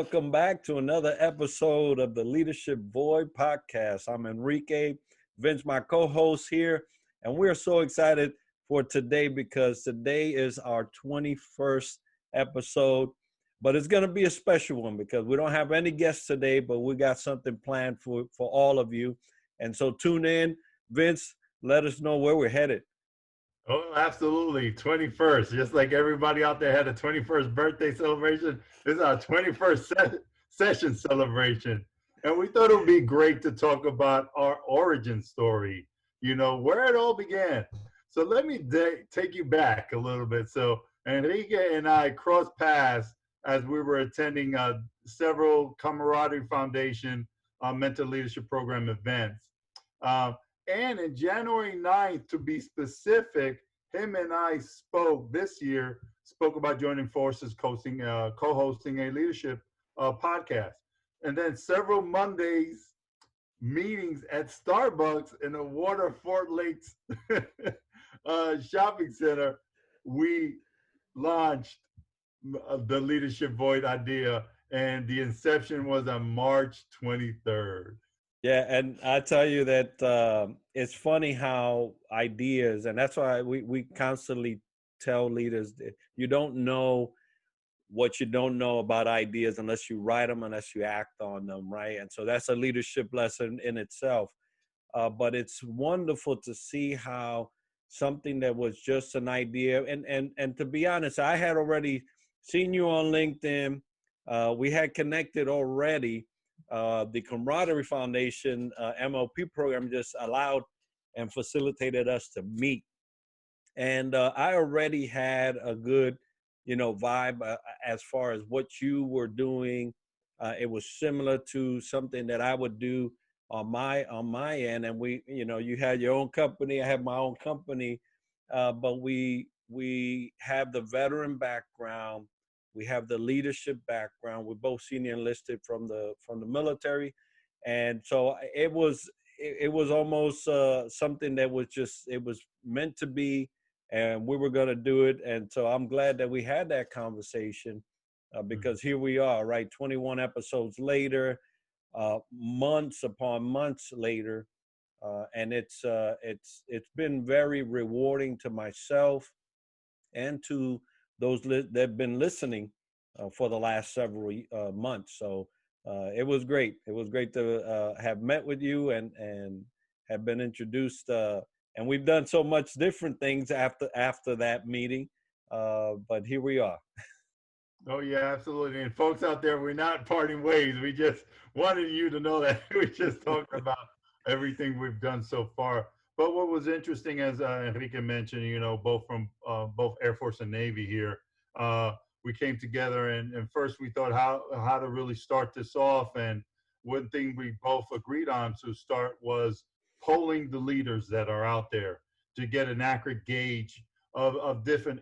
Welcome back to another episode of the Leadership Void podcast. I'm Enrique, Vince, my co-host here, and we're so excited for today because today is our 21st episode, but it's going to be a special one because we don't have any guests today, but we got something planned for all of you. And so tune in. Vince, let us know where we're headed. Oh, absolutely. 21st. Just like everybody out there had a 21st birthday celebration, this is our 21st session celebration. And we thought it would be great to talk about our origin story, where it all began. So let me take you back a little bit. So Enrique and I crossed paths as we were attending several Camaraderie Foundation mental leadership program events. And in January 9th, to be specific, him and I spoke about joining forces, co-hosting a leadership podcast. And then several Mondays meetings at Starbucks in the Water Fort Lakes shopping center, we launched the Leadership Void idea. And the inception was on March 23rd. Yeah, and I tell you that it's funny how ideas, and that's why we constantly tell leaders that you don't know what you don't know about ideas unless you write them, unless you act on them, right? And so that's a leadership lesson in itself. But it's wonderful to see how something that was just an idea, and to be honest, I had already seen you on LinkedIn. We had connected already. The Camaraderie Foundation MLP program just allowed and facilitated us to meet. And I already had a good, vibe as far as what you were doing. It was similar to something that I would do on my end. And you had your own company, I have my own company, but we have the veteran background. We have the leadership background. We're both senior enlisted from the military, and so it was almost something that it was meant to be, and we were going to do it. And so I'm glad that we had that conversation because here we are, right? 21 episodes later, months upon months later, and it's been very rewarding to myself and to those that have been listening for the last several months. So it was great. It was great to have met with you and have been introduced. And we've done so much different things after that meeting. But here we are. Oh, yeah, absolutely. And folks out there, we're not parting ways. We just wanted you to know that we just talked about everything we've done so far. But what was interesting, as Enrique mentioned, both from both Air Force and Navy here, we came together and first we thought how to really start this off. And one thing we both agreed on to start was polling the leaders that are out there to get an accurate gauge of different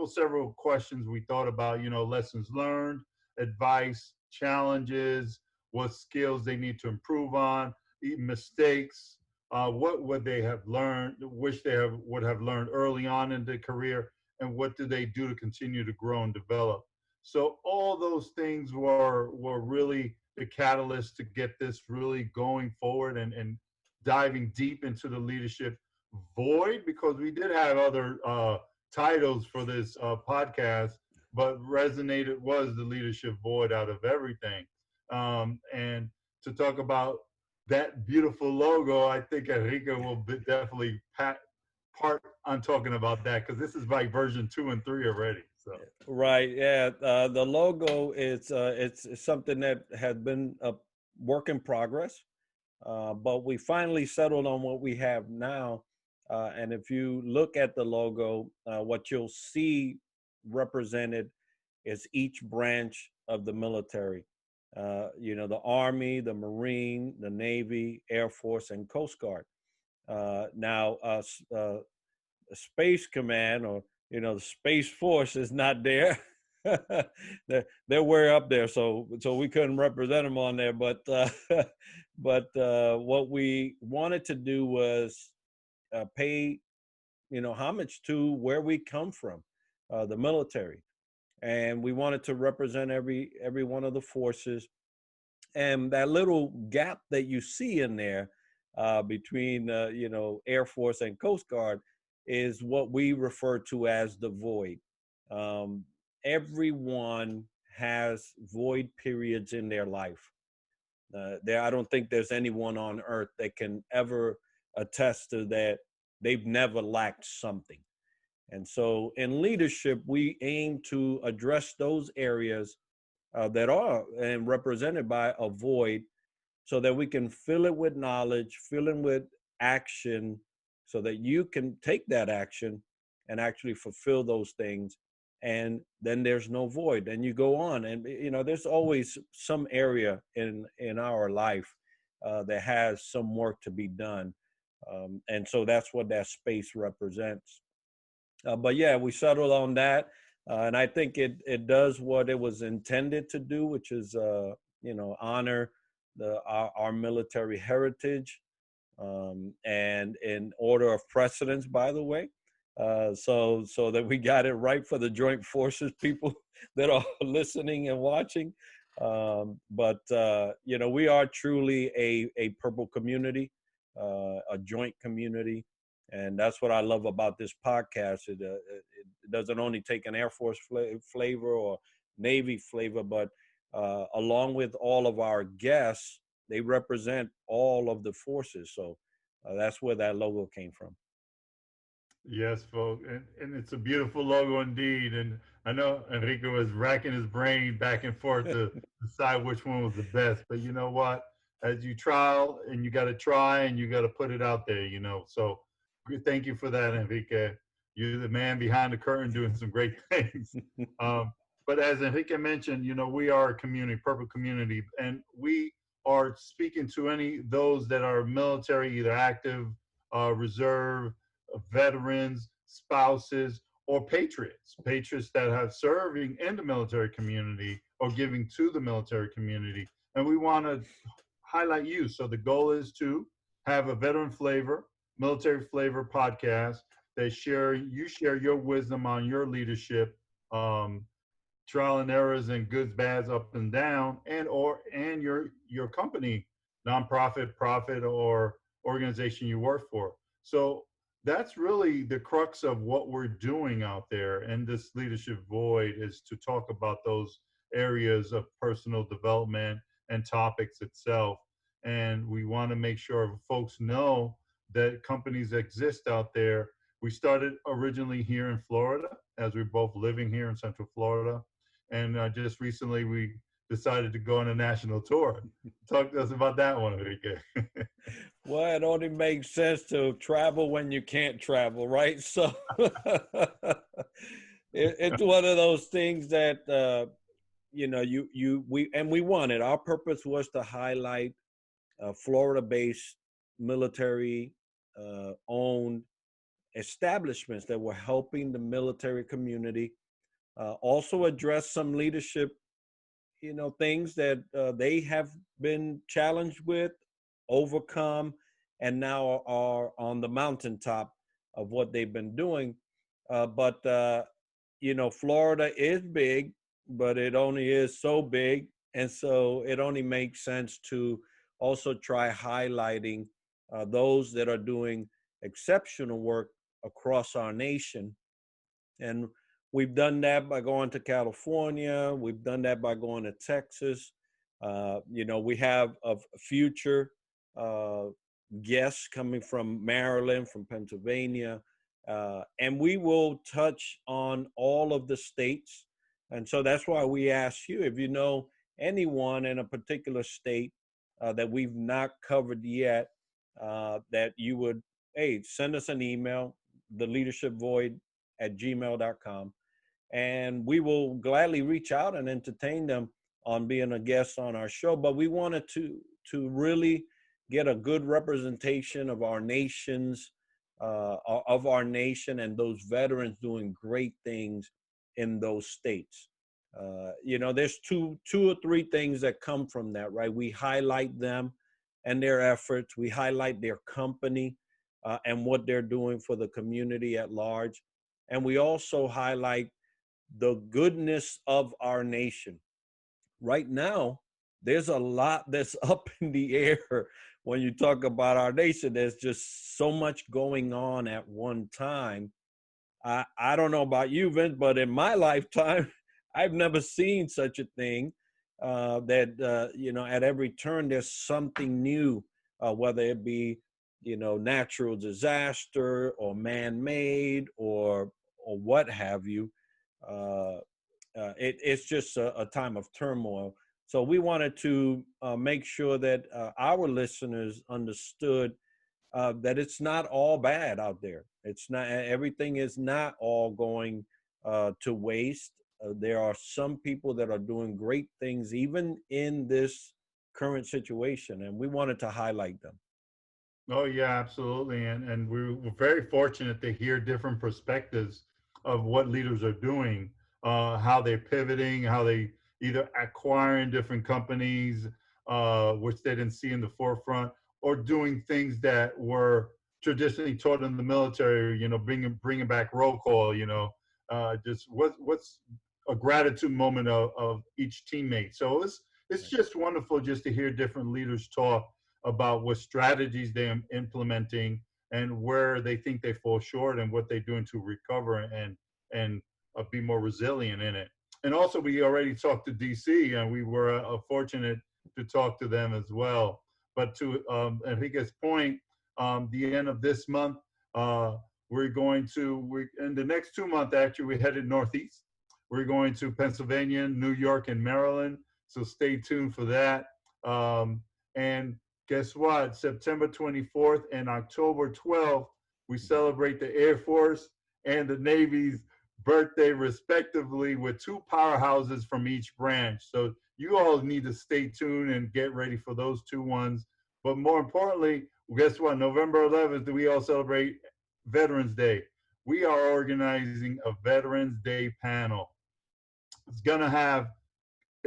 several questions we thought about, lessons learned, advice, challenges, what skills they need to improve on, mistakes, what would they have learned, wish would have learned early on in their career, and what do they do to continue to grow and develop. So all those things were really the catalyst to get this really going forward and diving deep into the leadership void, because we did have other titles for this podcast, but resonated was the leadership void out of everything. And to talk about that beautiful logo, I think Enrique will definitely part on talking about that, because this is like version 2 and 3 already. So Right. Yeah. The logo is it's something that has been a work in progress, but we finally settled on what we have now. And if you look at the logo, what you'll see represented is each branch of the military. The Army, the Marine, the Navy, Air Force, and Coast Guard. Now, Space Command, or the Space Force, is not there. they're way up there, so we couldn't represent them on there. But what we wanted to do was pay homage to where we come from, the military. and we wanted to represent every one of the forces. And that little gap that you see in there between Air Force and Coast Guard is what we refer to as the void. Um, Everyone has void periods in their life. I don't think there's anyone on earth that can ever attest to that. They've never lacked something. And so in leadership, we aim to address those areas that are and represented by a void, so that we can fill it with knowledge, fill it with action, so that you can take that action and actually fulfill those things. And then there's no void. And you go on, and there's always some area in our life that has some work to be done, and so that's what that space represents. But yeah, we settled on that, and I think it does what it was intended to do, which is honor our military heritage, and in order of precedence, by the way, so that we got it right for the joint forces people that are listening and watching. But we are truly a purple community, a joint community, and that's what I love about this podcast. It doesn't only take an Air Force flavor or Navy flavor, but along with all of our guests, they represent all of the forces. So that's where that logo came from. Yes, folks, and it's a beautiful logo indeed. And I know Enrique was racking his brain back and forth to decide which one was the best. But you know what? As you trial, and you got to try, and you got to put it out there. So thank you for that, Enrique. You're the man behind the curtain doing some great things. Um, but as Enrique mentioned, we are a community, purple community, and we are speaking to any those that are military, either active, reserve, veterans, spouses, or patriots that have serving in the military community or giving to the military community. And we want to highlight you. So the goal is to have a veteran flavor, military flavor podcast that share your wisdom on your leadership, um, trial and errors and goods, bads, up and down, and your company, nonprofit, profit, or organization you work for. So that's really the crux of what we're doing out there. And this leadership void is to talk about those areas of personal development and topics itself. And we want to make sure folks know that companies exist out there. We started originally here in Florida, as we're both living here in Central Florida. And just recently, we decided to go on a national tour. Talk to us about that one, Enrique. Well, it only makes sense to travel when you can't travel, right? So it's one of those things that we wanted. Our purpose was to highlight Florida-based military owned establishments that were helping the military community, also address some leadership things that they have been challenged with, overcome, and now are on the mountaintop of what they've been doing. But Florida is big, but it only is so big, and so it only makes sense to also try highlighting those that are doing exceptional work across our nation. And we've done that by going to California. We've done that by going to Texas. We have a future uh, guests coming from Maryland, from Pennsylvania, and we will touch on all of the states. And so that's why we ask you, if you know anyone in a particular state that we've not covered yet, that you would, hey, send us an email, theleadershipvoid@gmail.com, and we will gladly reach out and entertain them on being a guest on our show. But we wanted to really get a good representation of our nation and those veterans doing great things in those states. There's two or three things that come from that, right? We highlight them and their efforts. We highlight their company and what they're doing for the community at large. And we also highlight the goodness of our nation. Right now, there's a lot that's up in the air when you talk about our nation. There's just so much going on at one time. I don't know about you, Vince, but in my lifetime, I've never seen such a thing. At every turn there's something new, whether it be natural disaster or man-made or what have you. Uh, it's just a time of turmoil. So we wanted to make sure that our listeners understood that it's not all bad out there. It's not everything is not all going to waste. There are some people that are doing great things even in this current situation, and we wanted to highlight them. Oh yeah, absolutely. And we're very fortunate to hear different perspectives of what leaders are doing, how they're pivoting, how they either acquiring different companies, which they didn't see in the forefront, or doing things that were traditionally taught in the military. Bringing back roll call. Just what's a gratitude moment of each teammate. So it's Right. just wonderful just to hear different leaders talk about what strategies they're implementing and where they think they fall short and what they're doing to recover and be more resilient in it. And also, we already talked to DC, and we were fortunate to talk to them as well. But to Enrique's point, the end of this month, we in the next 2 months actually we're headed northeast. We're going to Pennsylvania, New York, and Maryland. So stay tuned for that. And guess what? September 24th and October 12th, we celebrate the Air Force and the Navy's birthday, respectively, with two powerhouses from each branch. So you all need to stay tuned and get ready for those two ones. But more importantly, guess what? November 11th, we all celebrate Veterans Day. We are organizing a Veterans Day panel. It's going to have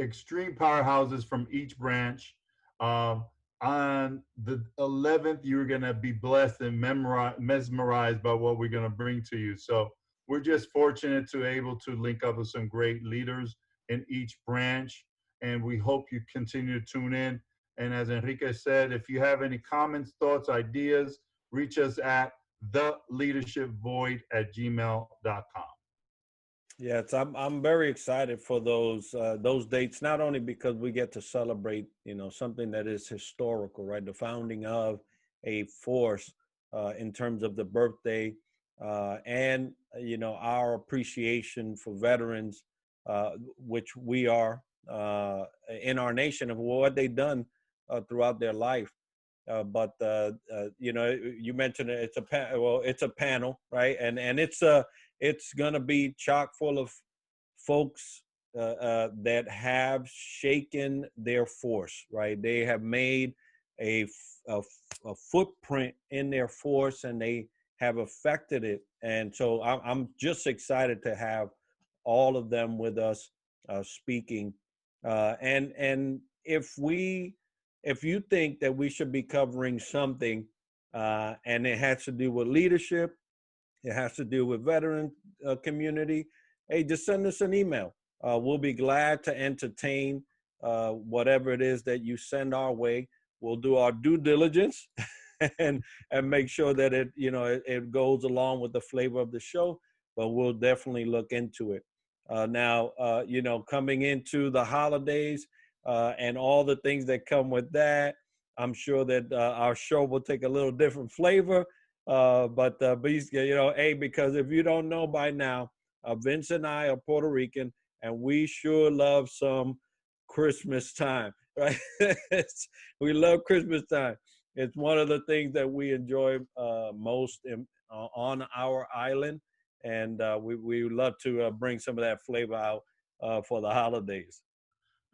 extreme powerhouses from each branch. Um, on the 11th, you're going to be blessed and mesmerized by what we're going to bring to you. So we're just fortunate to able to link up with some great leaders in each branch. And we hope you continue to tune in. And as Enrique said, if you have any comments, thoughts, ideas, reach us at theleadershipvoid@gmail.com. Yes, I'm very excited for those dates. Not only because we get to celebrate, something that is historical, right? The founding of a force in terms of the birthday, and our appreciation for veterans, which we are in our nation of what they've done throughout their life. You mentioned it's a panel, right? And it's gonna be chock full of folks that have shaken their force, right? They have made a, a, a footprint in their force, and they have affected it. And so I'm just excited to have all of them with us speaking. And if you think that we should be covering something, and it has to do with leadership, it has to do with veteran community, hey, just send us an email. We'll be glad to entertain whatever it is that you send our way. We'll do our due diligence and make sure that it goes along with the flavor of the show. But we'll definitely look into it. Now, coming into the holidays and all the things that come with that, I'm sure that our show will take a little different flavor. Hey, because if you don't know by now, Vince and I are Puerto Rican, and we sure love some Christmas time, right? We love Christmas time. It's one of the things that we enjoy most on our island, and we love to bring some of that flavor out for the holidays.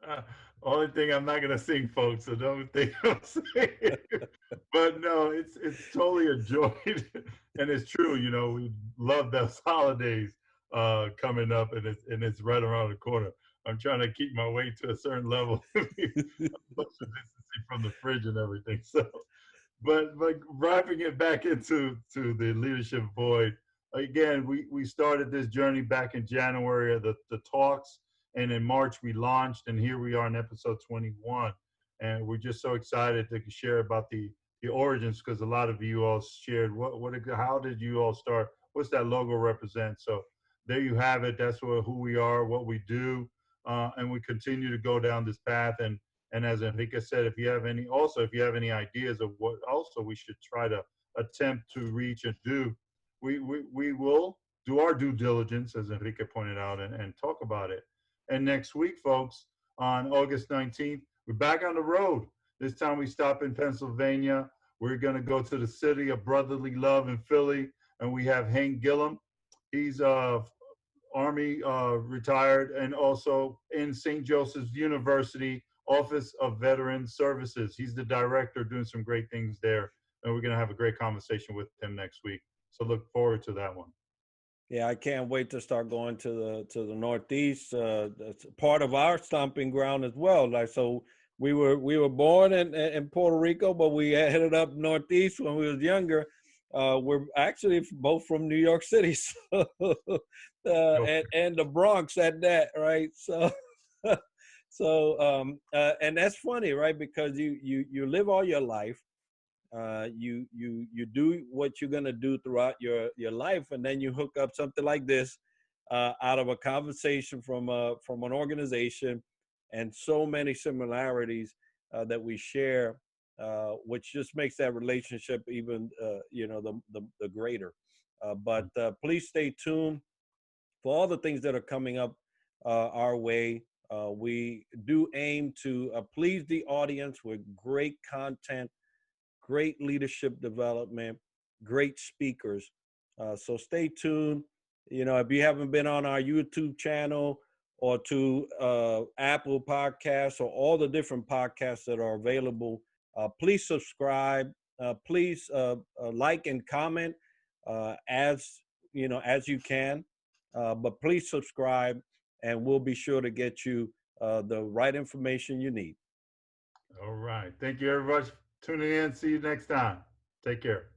Uh, Only thing I'm not gonna sing, folks, so don't think I'm singing. But no, it's totally a joy, and it's true. We love those holidays coming up, and it's right around the corner. I'm trying to keep my weight to a certain level, social distancing from the fridge and everything. So, but wrapping it back into the leadership void. again, we started this journey back in January of the talks, and in March we launched, and here we are in episode 21, and we're just so excited to share about the origins, because a lot of you all shared what how did you all start? What's that logo represent? So there you have it. That's who we are, what we do, and we continue to go down this path. And as Enrique said, if you have any, also if you have any ideas of what also we should try to attempt to reach and do, we will do our due diligence, as Enrique pointed out, and talk about it. And next week, folks, on August 19th, we're back on the road. This time we stop in Pennsylvania. We're going to go to the city of brotherly love in Philly, and we have Hank Gillum. He's Army retired, and also in St. Joseph's University Office of Veteran Services. He's the director, doing some great things there, and we're going to have a great conversation with him next week. So look forward to that one. Yeah, I can't wait to start going to the Northeast. That's part of our stomping ground as well. Like, so we were born in Puerto Rico, but we headed up Northeast when we was younger. We're actually both from New York City, so, and the Bronx at that, right? So, and that's funny, right? Because you live all your life, you do what you're gonna do throughout your life, and then you hook up something like this out of a conversation from an organization, and so many similarities that we share, which just makes that relationship even the greater. But please stay tuned for all the things that are coming up our way. We do aim to please the audience with great content, great leadership development, great speakers. So stay tuned. If you haven't been on our YouTube channel or to Apple Podcasts or all the different podcasts that are available, please subscribe. Please like and comment as you can. But please subscribe, and we'll be sure to get you the right information you need. All right. Thank you, everybody, for tuning in. See you next time. Take care.